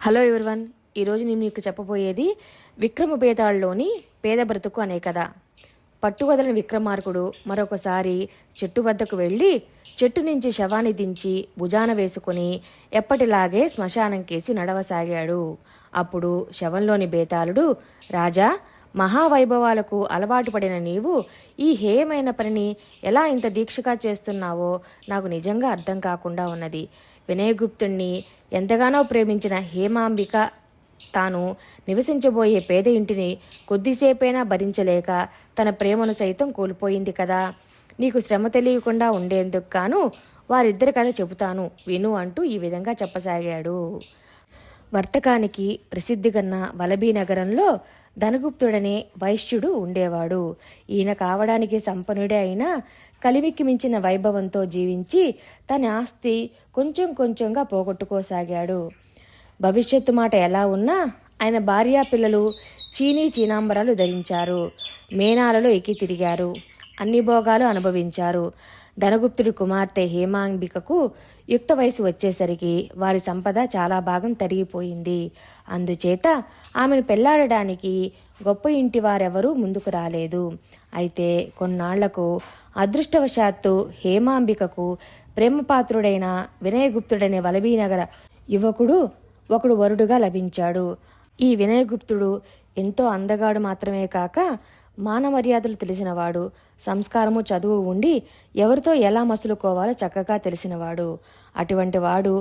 Hello everyone, ఈరోజు నేను మీకు చెప్పబోయేది విక్రమ బేతాళలోని పేద బ్రతుకు అనే కథ. పట్టువదలని విక్రమార్కుడు మరొకసారి చెట్టు వద్దకు వెళ్ళి చెట్టు నుంచి శవాన్ని దించి భుజాన వేసుకుని ఎప్పటిలాగే శ్మశానం కేసి నడవసాగాడు. అప్పుడు శవంలోని బేతాళుడు, రాజా, మహావైభవాలకు అలవాటు పడిన నీవు ఈ హేయమైన పనిని ఎలా ఇంత దీక్షగా చేస్తున్నావో నాకు నిజంగా అర్థం కాకుండా ఉన్నది. వినయగుప్తుణ్ణి ఎంతగానో ప్రేమించిన హేమాంబిక తాను నివసించబోయే పేద ఇంటిని కొద్దిసేపైనా భరించలేక తన ప్రేమను సైతం కోల్పోయింది కదా. నీకు శ్రమ తెలియకుండా ఉండేందుకు గాను వారిద్దరి కథ చెబుతాను విను అంటూ ఈ విధంగా చెప్పసాగాడు. వర్తకానికి ప్రసిద్ధిగన్న వలభీ నగరంలో ధనగుప్తుడనే వైశ్యుడు ఉండేవాడు. ఈయన కావడానికి సంపన్నుడే అయినా కలిమికి మించిన వైభవంతో జీవించి తన ఆస్తి కొంచెం కొంచెంగా పోగొట్టుకోసాగాడు. భవిష్యత్తు మాట ఎలా ఉన్నా ఆయన భార్యా పిల్లలు చీనాంబరాలు ధరించారు, మేనాలలో ఎక్కి తిరిగారు, అన్ని భోగాలు అనుభవించారు. ధనగుప్తుడి కుమార్తె హేమాంబికకు యుక్త వయసు వచ్చేసరికి వారి సంపద చాలా భాగం తరిగిపోయింది. అందుచేత ఆమెను పెళ్లాడడానికి గొప్ప ఇంటి వారెవరూ ముందుకు రాలేదు. అయితే కొన్నాళ్లకు అదృష్టవశాత్తు హేమాంబికకు ప్రేమపాత్రుడైన వినయగుప్తుడనే వలభీనగర యువకుడు ఒకడు వరుడుగా లభించాడు. ఈ వినయగుప్తుడు ఎంతో అందగాడు మాత్రమే కాక మానమర్యాదలు తెలిసినవాడు, సంస్కారము చదువు ఉండి ఎవరితో ఎలా మసులుకోవాలో చక్కగా తెలిసినవాడు. అటువంటి వాడు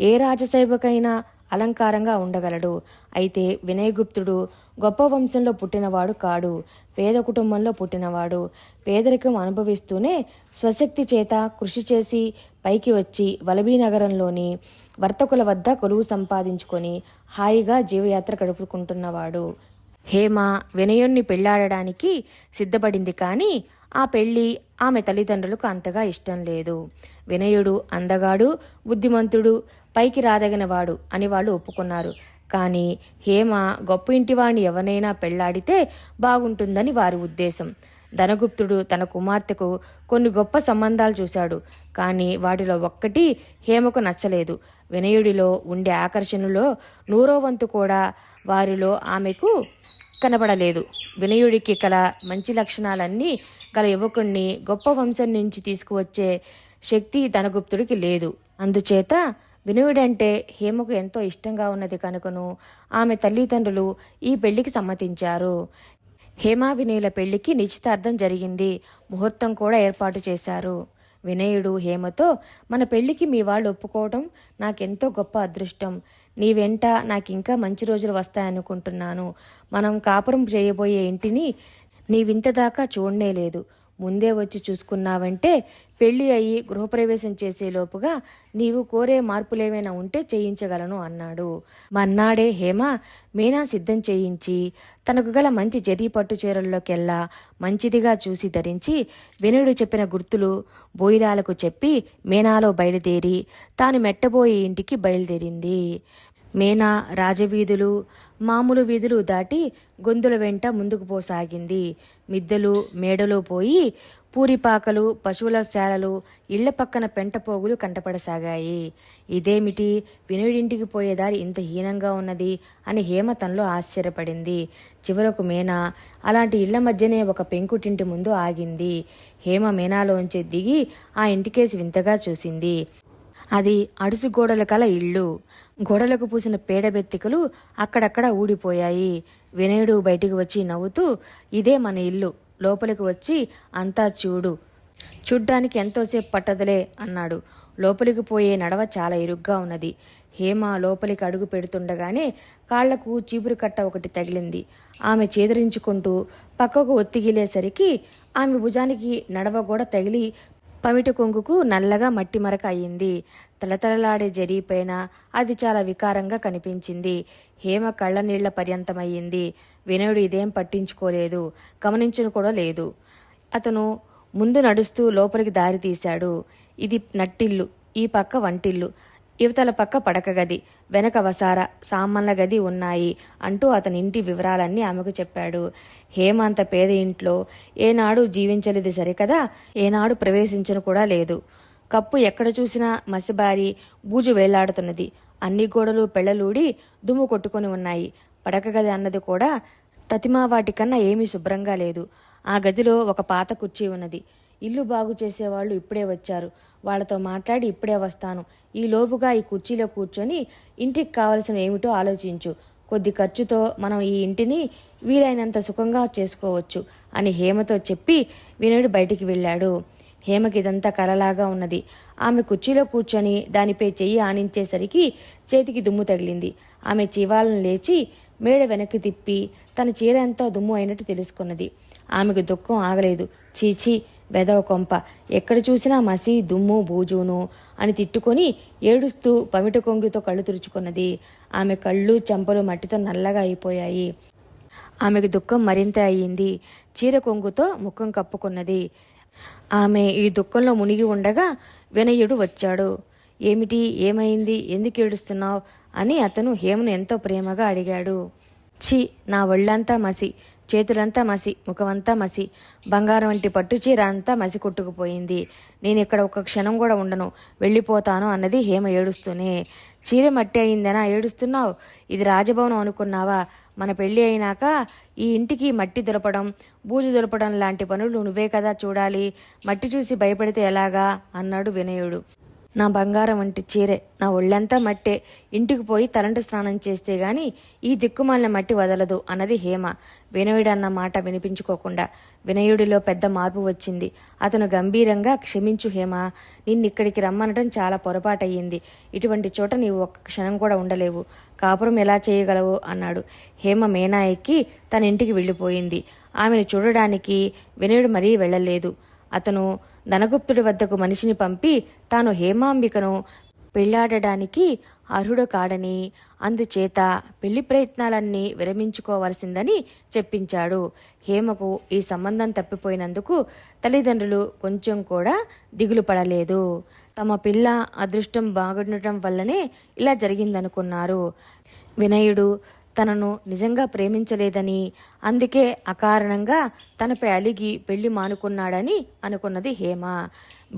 ఏ రాజసేవకైనా అలంకారంగా ఉండగలడు. అయితే వినయగుప్తుడు గొప్ప వంశంలో పుట్టినవాడు కాడు, పేద కుటుంబంలో పుట్టినవాడు. పేదరికం అనుభవిస్తూనే స్వశక్తి చేత కృషి చేసి పైకి వచ్చి వలభీ నగరంలోని వర్తకుల వద్ద కొలువు సంపాదించుకొని హాయిగా జీవయాత్ర గడుపుకుంటున్నవాడు. హేమ వినయుణ్ణి పెళ్లాడడానికి సిద్ధపడింది, కానీ ఆ పెళ్లి ఆమె తల్లిదండ్రులకు అంతగా ఇష్టం లేదు. వినయుడు అందగాడు, బుద్ధిమంతుడు, పైకి రాదగినవాడు అని వాళ్ళు ఒప్పుకున్నారు. కానీ హేమ గొప్ప ఇంటివాణ్ణి ఎవరైనా పెళ్లాడితే బాగుంటుందని వారి ఉద్దేశం. ధనగుప్తుడు తన కుమార్తెకు కొన్ని గొప్ప సంబంధాలు చూశాడు, కానీ వాటిలో ఒక్కటి హేమకు నచ్చలేదు. వినయుడిలో ఉండే ఆకర్షణలో 100వ వంతు కూడా వారిలో ఆమెకు కనబడలేదు. వినయుడికి కల మంచి లక్షణాలన్నీ గల యువకుణ్ణి గొప్ప వంశం నుంచి తీసుకువచ్చే శక్తి ధనగుప్తుడికి లేదు. అందుచేత వినయుడంటే హేమకు ఎంతో ఇష్టంగా ఉన్నది కనుకను ఆమె తల్లిదండ్రులు ఈ పెళ్లికి సమ్మతించారు. హేమ వినయుల పెళ్లికి నిశ్చితార్థం జరిగింది. ముహూర్తం కూడా ఏర్పాటు చేశారు. వినయుడు హేమతో, మన పెళ్లికి మీ వాళ్ళు ఒప్పుకోవడం నాకెంతో గొప్ప అదృష్టం. నీ వెంట నాకింకా మంచి రోజులు వస్తాయనుకుంటున్నాను. మనం కాపురం చేయబోయే ఇంటిని నీవింతదాకా చూడనే లేదు. ముందే వచ్చి చూసుకున్నావంటే పెళ్లి అయ్యి గృహప్రవేశం చేసేలోపుగా నీవు కోరే మార్పులేమైనా ఉంటే చేయించగలను అన్నాడు. మన్నాడే హేమ మీనా సిద్ధం చేయించి తనకు గల మంచి జరీ పట్టు చీరల్లోకెల్లా మంచిదిగా చూసి ధరించి వినయుడు చెప్పిన గుర్తులు బోయిలాలకు చెప్పి మీనాలో బయలుదేరి తాను మెట్టబోయే ఇంటికి బయలుదేరింది. మీనా రాజవీధులు, మామూలు వీధులు దాటి గొంతుల వెంట ముందుకు పోసాగింది. మిద్దెలు మేడలో పోయి పూరిపాకలు, పశువుల శాలలు, ఇళ్ల పక్కన పెంటపోగులు కంటపడసాగాయి. ఇదేమిటి, వినయుడింటికి పోయేదారి ఇంత హీనంగా ఉన్నది అని హేమ తనలో ఆశ్చర్యపడింది. చివరకు మీనా అలాంటి ఇళ్ల మధ్యనే ఒక పెంకుటింటి ముందు ఆగింది. హేమ మీనాలోంచి దిగి ఆ ఇంటికేసి వింతగా చూసింది. అది అడుసు గోడల కల ఇల్లు. గోడలకు పూసిన పేడబెత్తికలు అక్కడక్కడ ఊడిపోయాయి. వినయుడు బయటికి వచ్చి నవ్వుతూ, ఇదే మన ఇల్లు, లోపలికి వచ్చి అంతా చూడ్డానికి ఎంతోసేపు పట్టదులే అన్నాడు. లోపలికి పోయే నడవ చాలా ఇరుగ్గా ఉన్నది. హేమ లోపలికి అడుగు పెడుతుండగానే కాళ్లకు చీపురు కట్ట ఒకటి తగిలింది. ఆమె చేదరించుకుంటూ పక్కకు ఒత్తిగిలేసరికి ఆమె భుజానికి నడవ కూడా తగిలి పమిట కొంగుకు నల్లగా మట్టి మరక అయింది. తలతలలాడే జరీపైన అది చాలా వికారంగా కనిపించింది. హేమ కళ్ళ నీళ్ల పర్యంతమయ్యింది. వినయుడు ఇదేం పట్టించుకోలేదు, గమనించను కూడా లేదు. అతను ముందు నడుస్తూ లోపలికి దారి తీశాడు. ఇది నట్టిల్లు, ఈ పక్క వంటిల్లు, ఇవతల పక్క పడక గది, వెనక వసార, సామాన్ల గది ఉన్నాయి అంటూ అతని ఇంటి వివరాలన్నీ ఆమెకు చెప్పాడు. హేమంత పేద ఇంట్లో ఏనాడు జీవించలేదు సరికదా, ఏనాడు ప్రవేశించను కూడా లేదు. కప్పు ఎక్కడ చూసినా మసిబారి బూజు వేలాడుతున్నది. అన్ని గోడలు పెళ్లలూడి దుమ్ము కొట్టుకొని ఉన్నాయి. పడక గది అన్నది కూడా తతిమా వాటికన్నా ఏమీ శుభ్రంగా లేదు. ఆ గదిలో ఒక పాత కుర్చీ ఉన్నది. ఇల్లు బాగు చేసేవాళ్ళు ఇప్పుడే వచ్చారు. వాళ్లతో మాట్లాడి ఇప్పుడే వస్తాను. ఈ లోపుగా ఈ కుర్చీలో కూర్చొని ఇంటికి కావలసిన ఏమిటో ఆలోచించు. కొద్ది ఖర్చుతో మనం ఈ ఇంటిని వీలైనంత సుఖంగా చేసుకోవచ్చు అని హేమతో చెప్పి వినయుడు బయటికి వెళ్ళాడు. హేమకి ఇదంతా కలలాగా ఉన్నది. ఆమె కుర్చీలో కూర్చొని దానిపై చెయ్యి ఆనించేసరికి చేతికి దుమ్ము తగిలింది. ఆమె చివాలను లేచి మేడ వెనక్కి తిప్పి తన చీర ఎంతో దుమ్ము అయినట్టు తెలుసుకున్నది. ఆమెకు దుఃఖం ఆగలేదు. చీచీ, వెదవ కొంప, ఎక్కడ చూసినా మసి, దుమ్ము, బూజును అని తిట్టుకొని ఏడుస్తూ పమిట కొంగితో కళ్ళు తుడుచుకున్నది. ఆమె కళ్ళు చెంపలు మట్టితో నల్లగా అయిపోయాయి. ఆమెకు దుఃఖం మరింత అయ్యింది. చీర కొంగుతో ముఖం కప్పుకున్నది. ఆమె ఈ దుఃఖంలో మునిగి ఉండగా వినయుడు వచ్చాడు. ఏమిటి, ఏమైంది, ఎందుకు ఏడుస్తున్నావు అని అతను హేమను ఎంతో ప్రేమగా అడిగాడు. ఛీ, నా ఒళ్ళంతా మసి, చేతులంతా మసి, ముఖమంతా మసి, బంగారం వంటి పట్టుచీర అంతా మసి కొట్టుకుపోయింది. నేను ఇక్కడ ఒక్క క్షణం కూడా ఉండను, వెళ్ళిపోతాను అన్నది హేమ ఏడుస్తూనే. చీర మట్టి అయిందనా ఏడుస్తున్నావు? ఇది రాజభవనం అనుకున్నావా? మన పెళ్లి అయినాక ఈ ఇంటికి మట్టి దులపడం, బూజు దులపడం లాంటి పనులు నువ్వే కదా చూడాలి. మట్టి చూసి భయపడితే ఎలాగా అన్నాడు వినయుడు. నా బంగారం వంటి చీరే, నా ఒళ్ళంతా మట్టే, ఇంటికి పోయి తలంటు స్నానం చేస్తే గాని ఈ దిక్కుమాలిన మట్టి వదలదు అన్నది హేమ. వినయుడు అన్న మాట వినిపించుకోకుండా. వినయుడిలో పెద్ద మార్పు వచ్చింది. అతను గంభీరంగా, క్షమించు హేమ, నిన్నిక్కడికి రమ్మనడం చాలా పొరపాటయ్యింది. ఇటువంటి చోట నీవు ఒక్క క్షణం కూడా ఉండలేవు. కాపురం ఎలా చేయగలవు అన్నాడు. హేమ మేనా ఎక్కి తన ఇంటికి వెళ్ళిపోయింది. ఆమెను చూడడానికి వినయుడు మరీ వెళ్ళలేదు. అతను ధనగుప్తుడి వద్దకు మనిషిని పంపి తాను హేమాంబికను పెళ్లాడడానికి అర్హుడు కాడని, అందుచేత పెళ్లి ప్రయత్నాలన్నీ విరమించుకోవలసిందని చెప్పించాడు. హేమకు ఈ సంబంధం తప్పిపోయినందుకు తల్లిదండ్రులు కొంచెం కూడా దిగులు పడలేదు. తమ పిల్ల అదృష్టం బాగుండటం వల్లనే ఇలా జరిగిందనుకున్నారు. వినయుడు తనను నిజంగా ప్రేమించలేదని, అందుకే అకారణంగా తనపై అలిగి పెళ్లి మానుకున్నాడని అనుకున్నది హేమ.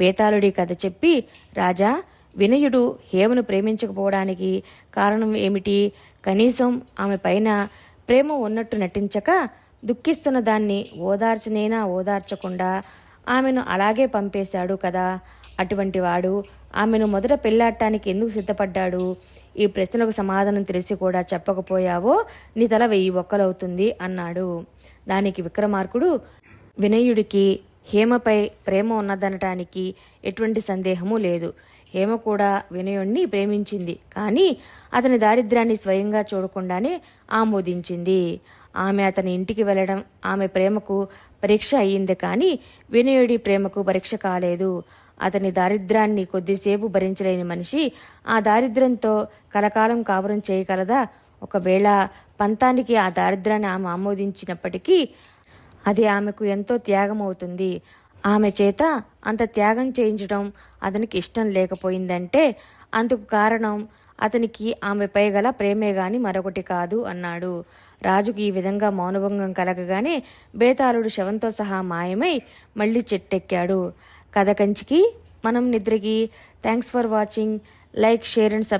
బేతాళుడి కథ చెప్పి, రాజా, వినయుడు హేమను ప్రేమించకపోవడానికి కారణం ఏమిటి? కనీసం ఆమె పైన ప్రేమ ఉన్నట్టు నటించక దుఃఖిస్తున్న దాన్ని ఓదార్చకుండా ఆమెను అలాగే పంపేశాడు కదా. అటువంటి వాడు ఆమెను మొదట పెళ్లాడటానికి ఎందుకు సిద్ధపడ్డాడు? ఈ ప్రశ్నలకు సమాధానం తెలిసి కూడా చెప్పకపోయావో నీ తల 1000 బొక్కలవుతుంది అన్నాడు. దానికి విక్రమార్కుడు, వినయుడికి హేమపై ప్రేమ ఉన్నదనటానికి ఎటువంటి సందేహమూ లేదు. హేమ కూడా వినయుణ్ణి ప్రేమించింది, కానీ అతని దారిద్ర్యాన్ని స్వయంగా చూడకుండానే ఆమోదించింది. ఆమె అతని ఇంటికి వెళ్ళడం ఆమె ప్రేమకు పరీక్ష అయ్యింది, కానీ వినయుడి ప్రేమకు పరీక్ష కాలేదు. అతని దారిద్ర్యాన్ని కొద్దిసేపు భరించలేని మనిషి ఆ దారిద్ర్యంతో కలకాలం కాపురం చేయగలదా? ఒకవేళ పంతానికి ఆ దారిద్ర్యాన్ని ఆమె ఆమోదించినప్పటికీ అది ఆమెకు ఎంతో త్యాగం అవుతుంది. ఆమె చేత అంత త్యాగం చేయించడం అతనికి ఇష్టం లేకపోయిందంటే అందుకు కారణం అతనికి ఆమెపై గల ప్రేమే గాని మరొకటి కాదు అన్నాడు. రాజుకు ఈ విధంగా మౌనభంగం కలగగానే బేతాళుడు శవంతో సహా మాయమై మళ్లీ చెట్టెక్కాడు. కథ కంచికి మనం నిద్రకి. Thanks for watching. Like, share and subscribe.